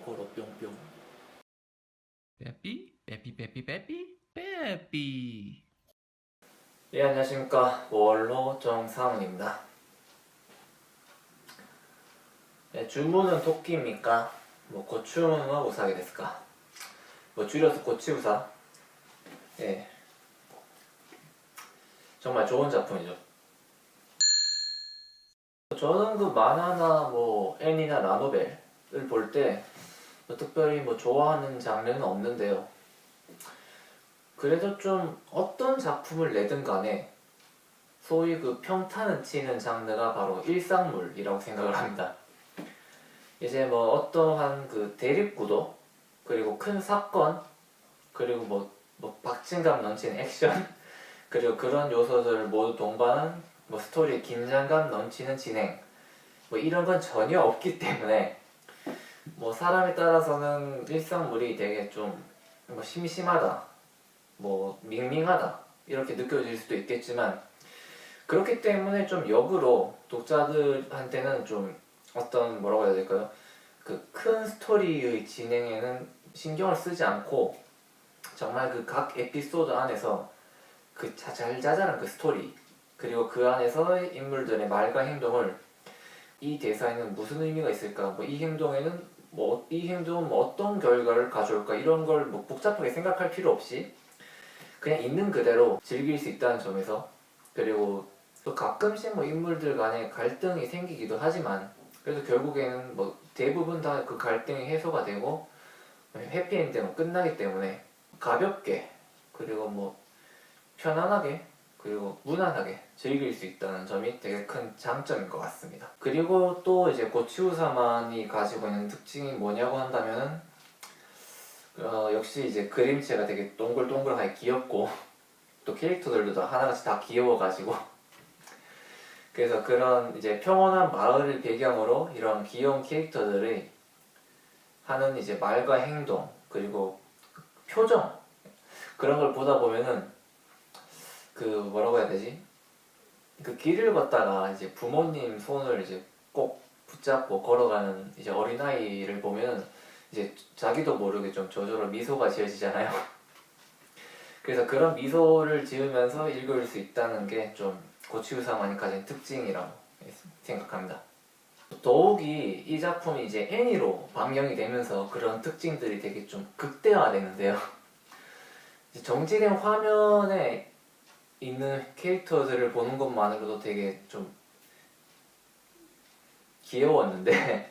코로 뿅뿅. 빼삐 빼삐 빼삐 빼삐 빼삐. 예, 안녕하십니까. 원로 정상훈입니다. 예, 주문은 토끼입니까? 고추는 우사기 됐을까? 줄여서 고치우사. 예, 정말 좋은 작품이죠. 저는 그 만화나 애니나 라노벨을 볼 때 특별히 좋아하는 장르는 없는데요. 그래도 좀 어떤 작품을 내든 간에 소위 그 평탄을 치는 장르가 바로 일상물이라고 생각을 합니다. 이제 어떠한 그 대립구도, 그리고 큰 사건, 그리고 박진감 넘치는 액션, 그리고 그런 요소들을 모두 동반한 스토리의 긴장감 넘치는 진행, 이런 건 전혀 없기 때문에 사람에 따라서는 일상물이 되게 좀 심심하다, 밍밍하다 이렇게 느껴질 수도 있겠지만, 그렇기 때문에 좀 역으로 독자들한테는 좀 어떤 뭐라고 해야 될까요? 그 큰 스토리의 진행에는 신경을 쓰지 않고 정말 그 각 에피소드 안에서 그 자잘자잘한 그 스토리, 그리고 그 안에서의 인물들의 말과 행동을, 이 대사에는 무슨 의미가 있을까, 이 행동에는 이 행동은 어떤 결과를 가져올까, 이런 걸 복잡하게 생각할 필요 없이 그냥 있는 그대로 즐길 수 있다는 점에서, 그리고 또 가끔씩 인물들 간에 갈등이 생기기도 하지만 그래도 결국에는 대부분 다 그 갈등이 해소가 되고 해피엔딩으로 끝나기 때문에 가볍게, 그리고 편안하게, 그리고 무난하게 즐길 수 있다는 점이 되게 큰 장점인 것 같습니다. 그리고 또 이제 고치우사만이 가지고 있는 특징이 뭐냐고 한다면은 역시 이제 그림체가 되게 동글동글하게 귀엽고 또 캐릭터들도 다 하나같이 다 귀여워가지고 그래서 그런 이제 평온한 마을을 배경으로 이런 귀여운 캐릭터들이 하는 이제 말과 행동, 그리고 표정, 그런 걸 보다 보면은 그 뭐라고 해야 되지? 그 길을 걷다가 이제 부모님 손을 이제 꼭 붙잡고 걸어가는 이제 어린아이를 보면 이제 자기도 모르게 좀 저절로 미소가 지어지잖아요. 그래서 그런 미소를 지으면서 읽을 수 있다는 게 좀 고치우사만이 가진 특징이라고 생각합니다. 더욱이 이 작품이 이제 애니로 방영이 되면서 그런 특징들이 되게 좀 극대화되는데요. 정지된 화면에 있는 캐릭터들을 보는 것만으로도 되게 좀 귀여웠는데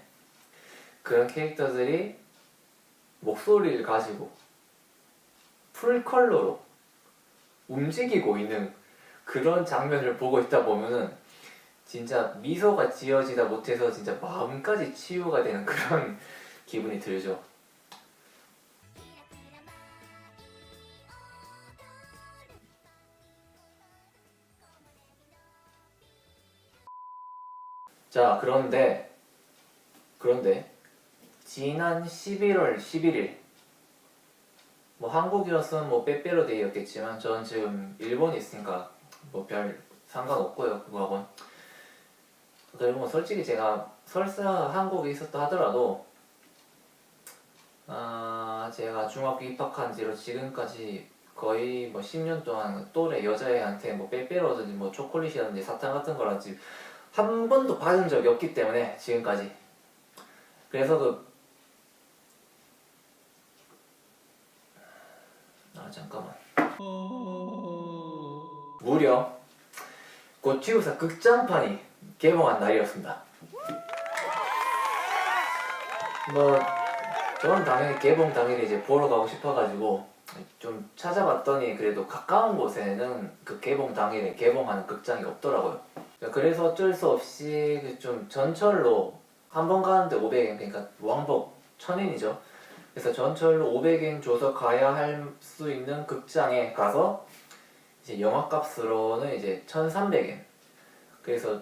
그런 캐릭터들이 목소리를 가지고 풀컬러로 움직이고 있는 그런 장면을 보고 있다 보면은 진짜 미소가 지어지다 못해서 진짜 마음까지 치유가 되는 그런 기분이 들죠. 자, 그런데 지난 11월 11일 한국이었으면 빼빼로데이였겠지만 전 지금 일본에 있으니까 별 상관없고요, 그거하고는. 그리고 솔직히 제가 설사 한국에 있었다 하더라도 제가 중학교 입학한 지로 지금까지 거의 10년 동안 또래 여자애한테 빼빼로든지 초콜릿이라든지 사탕 같은 거라든지 한 번도 받은 적이 없기 때문에 지금까지. 그래서 잠깐만. 무려 고치우사 극장판이 개봉한 날이었습니다. 저는 당연히 개봉 당일에 이제 보러 가고 싶어가지고 좀 찾아봤더니 그래도 가까운 곳에는 그 개봉 당일에 개봉하는 극장이 없더라고요. 그래서 어쩔 수 없이 좀 전철로 한 번 가는데 500엔, 그러니까 왕복 1000엔이죠. 그래서 전철로 500엔 줘서 가야 할 수 있는 극장에 가서 이제 영화값으로는 이제 1300엔, 그래서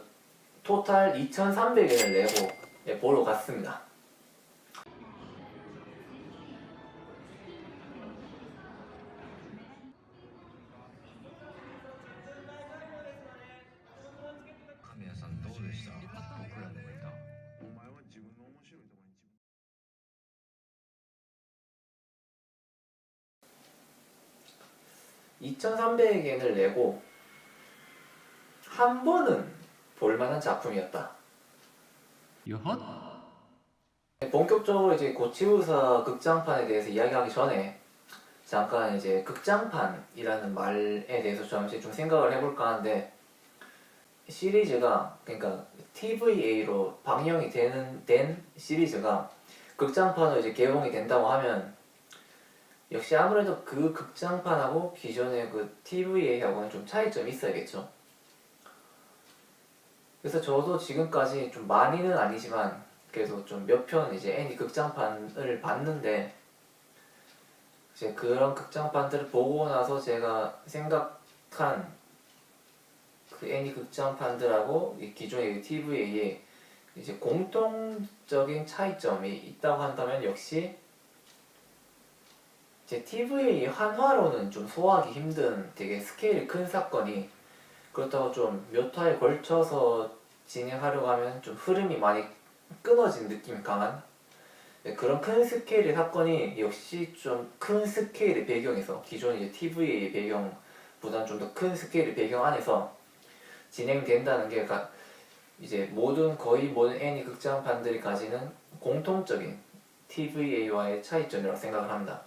토탈 2300엔을 내고 보러 갔습니다. 2,300엔을 내고 한 번은 볼만한 작품이었다. 요헛? 본격적으로 이제 고치부사 극장판에 대해서 이야기하기 전에 잠깐 이제 극장판이라는 말에 대해서 잠시 좀 생각을 해볼까 하는데, 시리즈가, 그러니까 TVA로 방영이 된 시리즈가 극장판으로 이제 개봉이 된다고 하면 역시 아무래도 그 극장판하고 기존의 그 TVA하고는 좀 차이점이 있어야겠죠. 그래서 저도 지금까지 좀 많이는 아니지만 그래도 좀 몇 편 이제 애니 극장판을 봤는데, 이제 그런 극장판들을 보고 나서 제가 생각한 그 애니 극장판들하고 이 기존의 TVA의 이제 공통적인 차이점이 있다고 한다면 역시 이제 TVA 한화로는 좀 소화하기 힘든 되게 스케일이 큰 사건이, 그렇다고 좀 몇 화에 걸쳐서 진행하려고 하면 좀 흐름이 많이 끊어진 느낌이 강한 그런 큰 스케일의 사건이 역시 좀 큰 스케일의 배경에서, 기존 이제 TVA 배경보다는 좀 더 큰 스케일의 배경 안에서 진행된다는 게 이제 거의 모든 애니 극장판들이 가지는 공통적인 TVA와의 차이점이라고 생각을 합니다.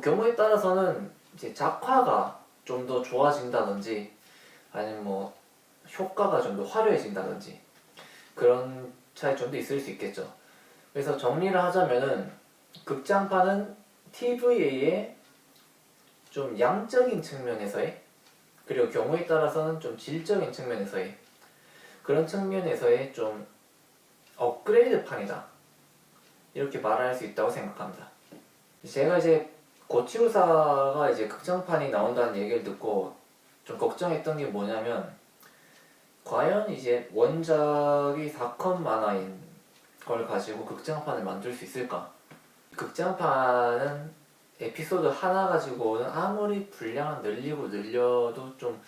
경우에 따라서는 이제 작화가 좀 더 좋아진다든지 아니면 뭐 효과가 좀 더 화려해진다든지 그런 차이점도 있을 수 있겠죠. 그래서 정리를 하자면은 극장판은 TVA의 좀 양적인 측면에서의, 그리고 경우에 따라서는 좀 질적인 측면에서의, 그런 측면에서의 좀 업그레이드판이다, 이렇게 말할 수 있다고 생각합니다. 제가 이제 고치우사가 이제 극장판이 나온다는 얘기를 듣고 좀 걱정했던 게 뭐냐면, 과연 이제 원작이 4컷 만화인 걸 가지고 극장판을 만들 수 있을까? 극장판은 에피소드 하나 가지고는 아무리 분량을 늘려도 좀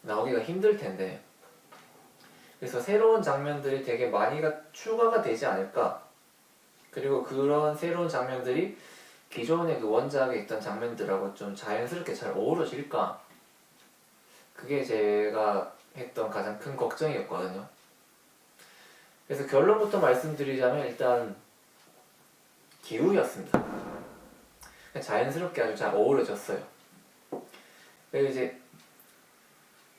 나오기가 힘들 텐데, 그래서 새로운 장면들이 되게 많이가 추가가 되지 않을까? 그리고 그런 새로운 장면들이 기존의 그 원작에 있던 장면들하고 좀 자연스럽게 잘 어우러질까? 그게 제가 했던 가장 큰 걱정이었거든요. 그래서 결론부터 말씀드리자면 일단 기우였습니다. 자연스럽게 아주 잘 어우러졌어요. 그리고 이제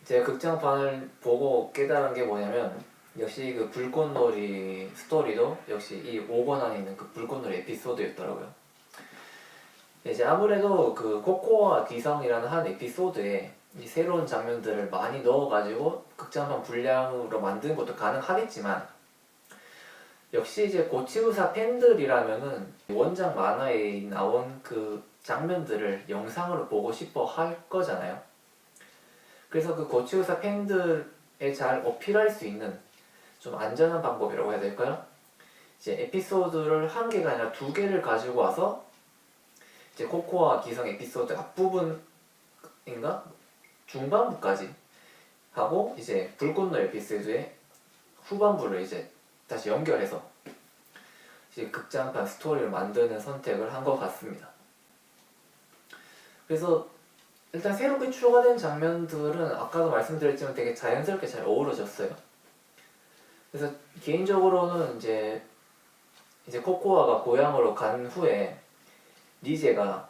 제가 극장판을 보고 깨달은 게 뭐냐면, 역시 그 불꽃놀이 스토리도 역시 이 5권 안에 있는 그 불꽃놀이 에피소드였더라고요. 이제 아무래도 그 코코아 귀성이라는 한 에피소드에 이 새로운 장면들을 많이 넣어가지고 극장판 분량으로 만드는 것도 가능하겠지만, 역시 이제 고치부사 팬들이라면은 원작 만화에 나온 그 장면들을 영상으로 보고 싶어 할 거잖아요. 그래서 그 고치부사 팬들에 잘 어필할 수 있는 좀 안전한 방법이라고 해야 될까요? 이제 에피소드를 한 개가 아니라 두 개를 가지고 와서 이제 코코아 기성 에피소드 앞부분인가 중반부까지 하고, 이제 불꽃놀이 에피소드의 후반부를 이제 다시 연결해서 이제 극장판 스토리를 만드는 선택을 한 것 같습니다. 그래서 일단 새롭게 추가된 장면들은 아까도 말씀드렸지만 되게 자연스럽게 잘 어우러졌어요. 그래서 개인적으로는 이제 코코아가 고향으로 간 후에 리제가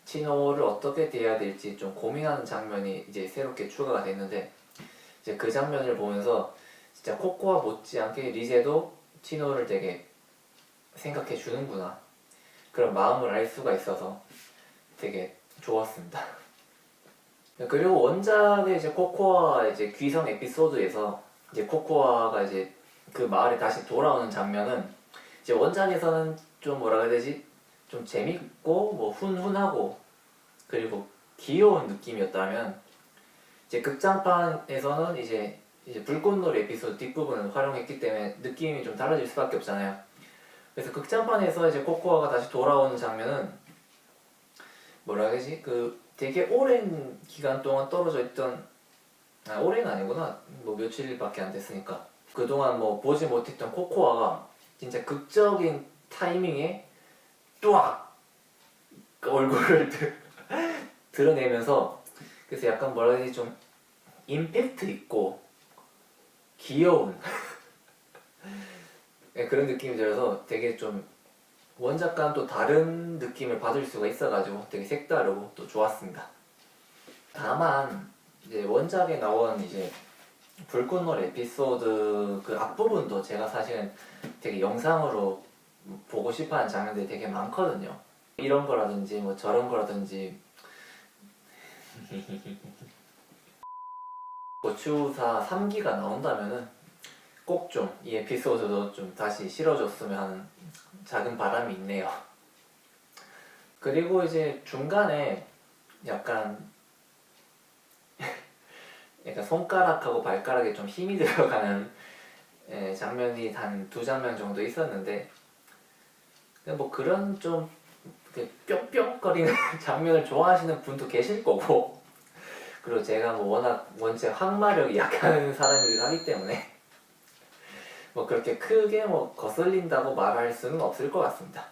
치노를 어떻게 대해야 될지 좀 고민하는 장면이 이제 새롭게 추가가 됐는데, 이제 그 장면을 보면서 진짜 코코아 못지않게 리제도 치노를 되게 생각해 주는구나, 그런 마음을 알 수가 있어서 되게 좋았습니다. 그리고 원작의 이제 코코아 이제 귀성 에피소드에서 이제 코코아가 이제 그 마을에 다시 돌아오는 장면은 이제 원작에서는 좀 뭐라 해야 되지? 좀 재밌고 뭐 훈훈하고 그리고 귀여운 느낌이었다면, 이제 극장판에서는 이제 불꽃놀이 에피소드 뒷부분을 활용했기 때문에 느낌이 좀 달라질 수밖에 없잖아요. 그래서 극장판에서 이제 코코아가 다시 돌아오는 장면은 뭐라 해야 되지? 그 되게 오랜 기간 동안 떨어져 있던, 오래는 아니구나, 뭐 며칠밖에 안 됐으니까 그동안 뭐 보지 못했던 코코아가 진짜 극적인 타이밍에 뚜악 얼굴을 드러내면서 그래서 약간 뭐라 해야 되지 좀 임팩트 있고 귀여운 네, 그런 느낌이 들어서 되게 좀 원작과는 또 다른 느낌을 받을 수가 있어가지고 되게 색다르고 또 좋았습니다. 다만 이제 원작에 나온 이제 불꽃놀이 에피소드 그 앞부분도 제가 사실은 되게 영상으로 보고 싶어하는 장면들이 되게 많거든요. 이런 거라든지 뭐 저런 거라든지 고추사 3기가 나온다면은 꼭 좀 이 에피소드도 좀 다시 실어줬으면 하는 작은 바람이 있네요. 그리고 이제 중간에 약간 손가락하고 발가락에 좀 힘이 들어가는 장면이 한 2장면 정도 있었는데 뭐 그런 좀 뿅뿅거리는 장면을 좋아하시는 분도 계실 거고 그리고 제가 뭐 워낙 원체 항마력이 약한 사람이기도 하기 때문에 뭐 그렇게 크게 뭐 거슬린다고 말할 수는 없을 것 같습니다.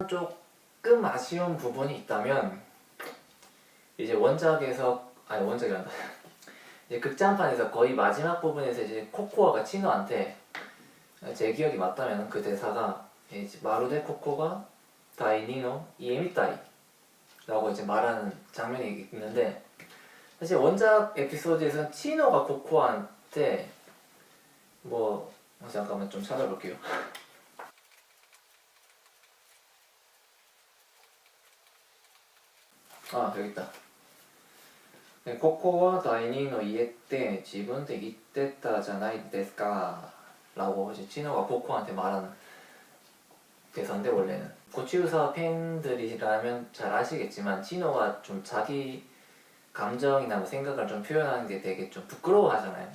조금 아쉬운 부분이 있다면 이제 원작이란다. 이제 극장판에서 거의 마지막 부분에서 이제 코코아가 치노한테 제 기억이 맞다면 그 대사가 이제 마루데 코코가 다이니노 이에미타이 라고 이제 말하는 장면이 있는데 사실 원작 에피소드에서는 치노가 코코아한테 잠깐만 좀 찾아볼게요. 여기 있다. ここは第二の家って自分で言ってたじゃないですか라고 이제 치노가 코코한테 말하는 대사인데 원래는 고치우사 팬들이라면 잘 아시겠지만 치노가 좀 자기 감정이나 뭐 생각을 좀 표현하는 게 되게 좀 부끄러워하잖아요.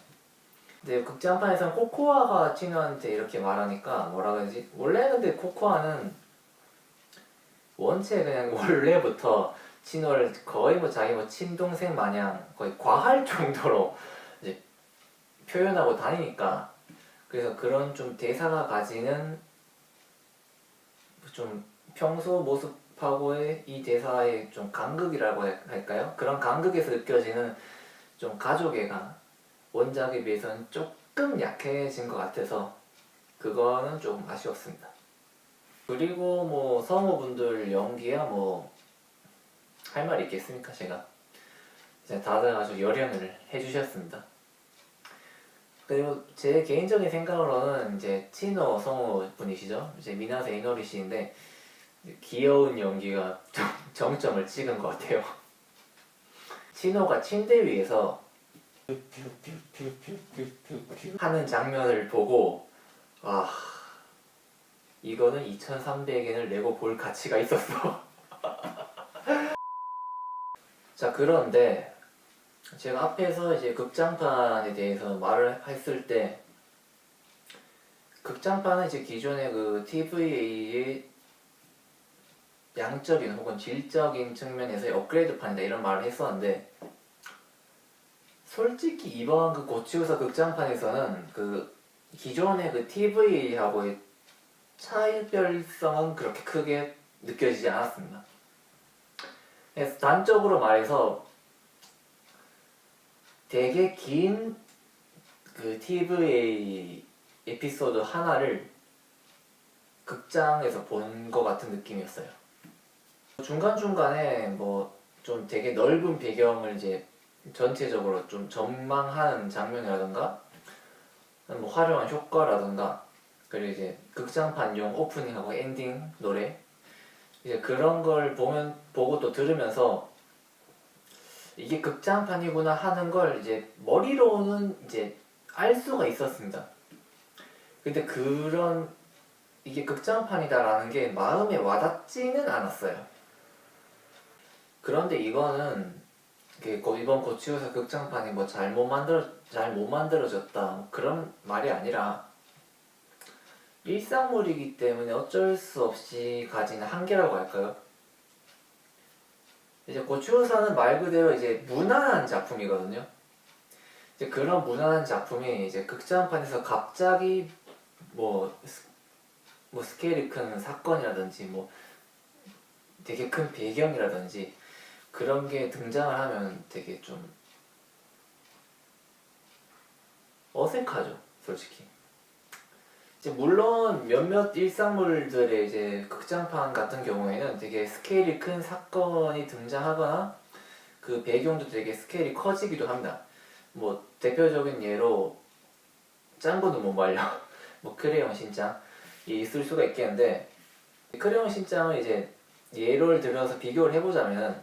근데 극장판에서는 코코아가 치노한테 이렇게 말하니까 뭐라 그러지? 원래 근데 코코아는 원체 그냥 원래부터 치노를 거의 뭐 자기 뭐 친동생 마냥 거의 과할 정도로 이제 표현하고 다니니까 그래서 그런 좀 대사가 가지는 좀 평소 모습하고의 이 대사의 좀 간극이라고 할까요? 그런 간극에서 느껴지는 좀 가족애가 원작에 비해서는 조금 약해진 것 같아서 그거는 좀 아쉬웠습니다. 그리고 뭐 성우분들 연기야 뭐 할 말이 있겠습니까? 제가 이제 다들 아주 열연을 해주셨습니다. 그리고 제 개인적인 생각으로는 이제 치노 성우분이시죠? 이제 미나세 이노리 씨인데 귀여운 연기가 좀 정점을 찍은 것 같아요. 치노가 침대 위에서 하는 장면을 보고 이거는 2,300엔을 내고 볼 가치가 있었어. 자, 그런데 제가 앞에서 이제 극장판에 대해서 말을 했을 때 극장판은 이제 기존의 그 TVA의 양적인 혹은 질적인 측면에서의 업그레이드판이다 이런 말을 했었는데 솔직히 이번 그 고치우사 극장판에서는 그 기존의 그 TVA하고의 차이별성은 그렇게 크게 느껴지지 않았습니다. 그래서 단적으로 말해서 되게 긴 그 TVA 에피소드 하나를 극장에서 본 것 같은 느낌이었어요. 중간중간에 뭐 좀 되게 넓은 배경을 이제 전체적으로 좀 전망하는 장면이라든가 뭐 화려한 효과라든가 그리고 이제 극장판용 오프닝하고 엔딩 노래 이제 그런 걸 보고 또 들으면서 이게 극장판이구나 하는 걸 이제 머리로는 이제 알 수가 있었습니다. 근데 이게 극장판이다라는 게 마음에 와닿지는 않았어요. 그런데 이거는 이번 고치우사 극장판이 뭐 잘 못 만들어졌다 뭐 그런 말이 아니라 일상물이기 때문에 어쩔 수 없이 가지는 한계라고 할까요? 이제 고추우사는 말 그대로 이제 무난한 작품이거든요. 이제 그런 무난한 작품이 이제 극장판에서 갑자기 뭐 스케일이 큰 사건이라든지 뭐 되게 큰 배경이라든지 그런 게 등장을 하면 되게 좀 어색하죠, 솔직히. 이제 물론 몇몇 일상물들의 이제 극장판 같은 경우에는 되게 스케일이 큰 사건이 등장하거나 그 배경도 되게 스케일이 커지기도 합니다. 뭐 대표적인 예로 짱구는 못 말려 뭐 크레용 신짱이 있을 수가 있겠는데, 크레용 신짱을 이제 예를 들어서 비교를 해보자면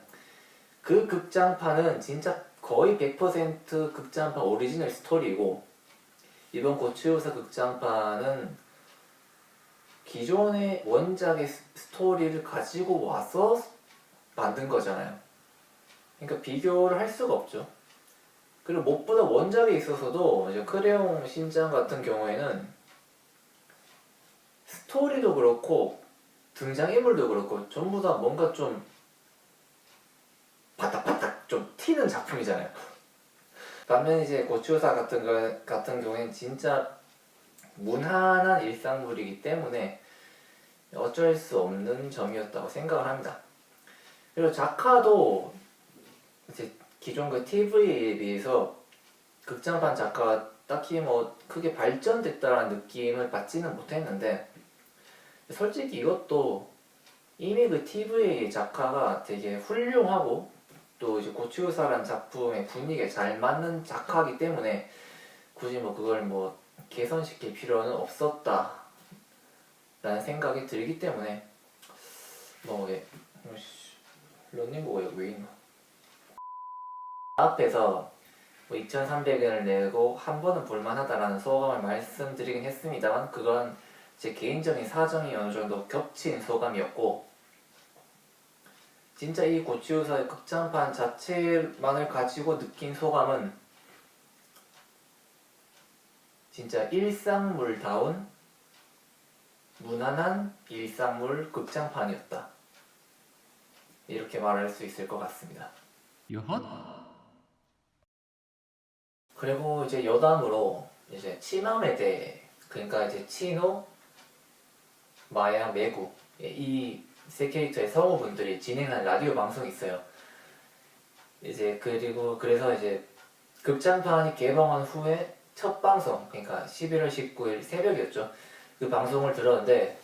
그 극장판은 진짜 거의 100% 극장판 오리지널 스토리고, 이번 고치요사 극장판은 기존의 원작의 스토리를 가지고 와서 만든 거잖아요. 그러니까 비교를 할 수가 없죠. 그리고 무엇보다 원작에 있어서도 이제 크레용 신짱 같은 경우에는 스토리도 그렇고 등장인물도 그렇고 전부 다 뭔가 좀 바닥바닥 좀 튀는 작품이잖아요. 반면 이제 고치요사 같은 경우에는 진짜 무난한 일상물이기 때문에 어쩔 수 없는 점이었다고 생각을 합니다. 그리고 작화도 이제 기존 그 TV에 비해서 극장판 작화가 딱히 뭐 크게 발전됐다라는 느낌을 받지는 못했는데, 솔직히 이것도 이미 그 TVA 작화가 되게 훌륭하고 또 이제 고치요사라는 작품의 분위기에 잘 맞는 작화이기 때문에 굳이 뭐 그걸 뭐 개선시킬 필요는 없었다 라는 생각이 들기 때문에 뭐 런닝구가 여기 왜 있나? 앞에서 뭐 2,300원을 내고 한 번은 볼만하다라는 소감을 말씀드리긴 했습니다만, 그건 제 개인적인 사정이 어느 정도 겹친 소감이었고, 진짜 이 고치요사의 극장판 자체만을 가지고 느낀 소감은 진짜 일상물다운 무난한 일상물 극장판이었다, 이렇게 말할 수 있을 것 같습니다. 요헛? 그리고 이제 여담으로 이제 치맘에 대해, 그러니까 이제 치노, 마야, 메구 이 세 캐릭터의 성우분들이 진행한 라디오 방송이 있어요. 이제 그리고 그래서 이제 극장판이 개봉한 후에 첫 방송, 그러니까 11월 19일 새벽이었죠. 그 방송을 들었는데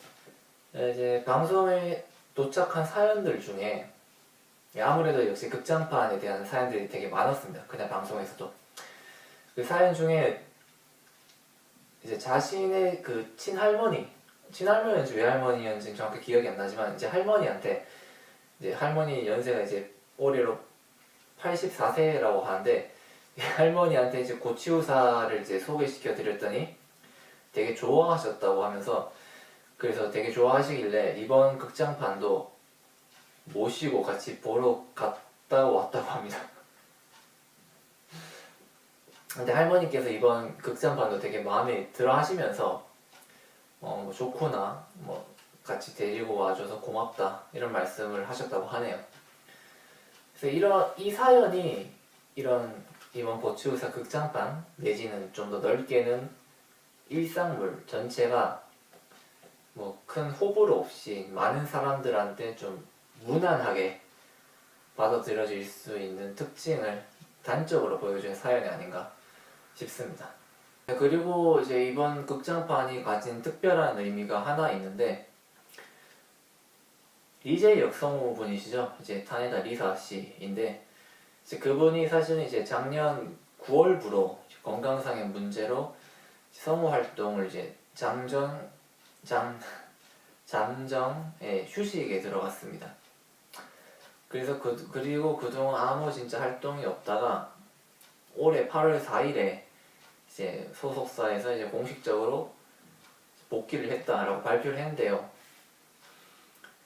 이제 방송에 도착한 사연들 중에 아무래도 역시 극장판에 대한 사연들이 되게 많았습니다. 그냥 방송에서도. 그 사연 중에 이제 자신의 그 친할머니였는지 외할머니였는지 정확히 기억이 안 나지만, 이제 할머니한테, 이제 할머니 연세가 이제 올해로 84세라고 하는데, 할머니한테 이제 고치우사를 이제 소개시켜 드렸더니 되게 좋아하셨다고 하면서, 그래서 되게 좋아하시길래 이번 극장판도 모시고 같이 보러 갔다 왔다고 합니다. 근데 할머니께서 이번 극장판도 되게 마음에 들어 하시면서 뭐 좋구나, 뭐 같이 데리고 와줘서 고맙다, 이런 말씀을 하셨다고 하네요. 그래서 이 사연이 이번 고치우사 극장판 내지는 좀 더 넓게는 일상물 전체가 뭐 큰 호불호 없이 많은 사람들한테 좀 무난하게 받아들여질 수 있는 특징을 단적으로 보여준 사연이 아닌가 싶습니다. 그리고 이제 이번 극장판이 가진 특별한 의미가 하나 있는데, 리제 역성우분이시죠. 이제 타네다 리사 씨인데, 이제 그분이 사실은 이제 작년 9월부로 건강상의 문제로 성우 활동을 이제 잠정의 휴식에 들어갔습니다. 그래서 그리고 그동안 아무 진짜 활동이 없다가 올해 8월 4일에 이제 소속사에서 이제 공식적으로 복귀를 했다라고 발표를 했는데요.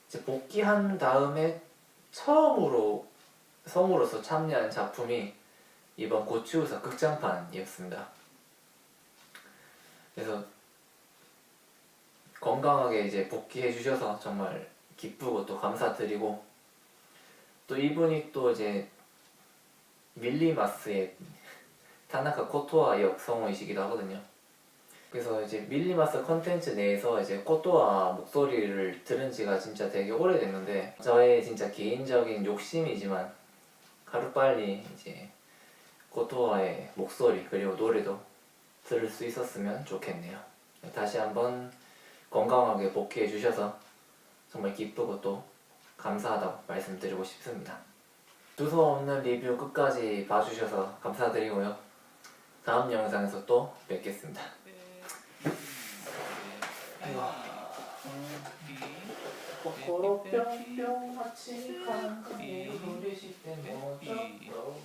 이제 복귀한 다음에 처음으로 성우로서 참여한 작품이 이번 고치우사 극장판이었습니다. 그래서 건강하게 이제 복귀해 주셔서 정말 기쁘고 또 감사드리고, 또 이분이 또 이제 밀리마스의 타나카 코토아 역 성우이시기도 하거든요. 그래서 이제 밀리마스 컨텐츠 내에서 이제 코토아 목소리를 들은 지가 진짜 되게 오래됐는데, 저의 진짜 개인적인 욕심이지만 하루빨리 이제 고토와의 목소리 그리고 노래도 들을 수 있었으면 좋겠네요. 다시 한번 건강하게 복귀해 주셔서 정말 기쁘고 또 감사하다고 말씀드리고 싶습니다. 두서 없는 리뷰 끝까지 봐주셔서 감사드리고요. 다음 영상에서 또 뵙겠습니다. 코코로 뿅뿅 마치 강강이 우리 집에 모여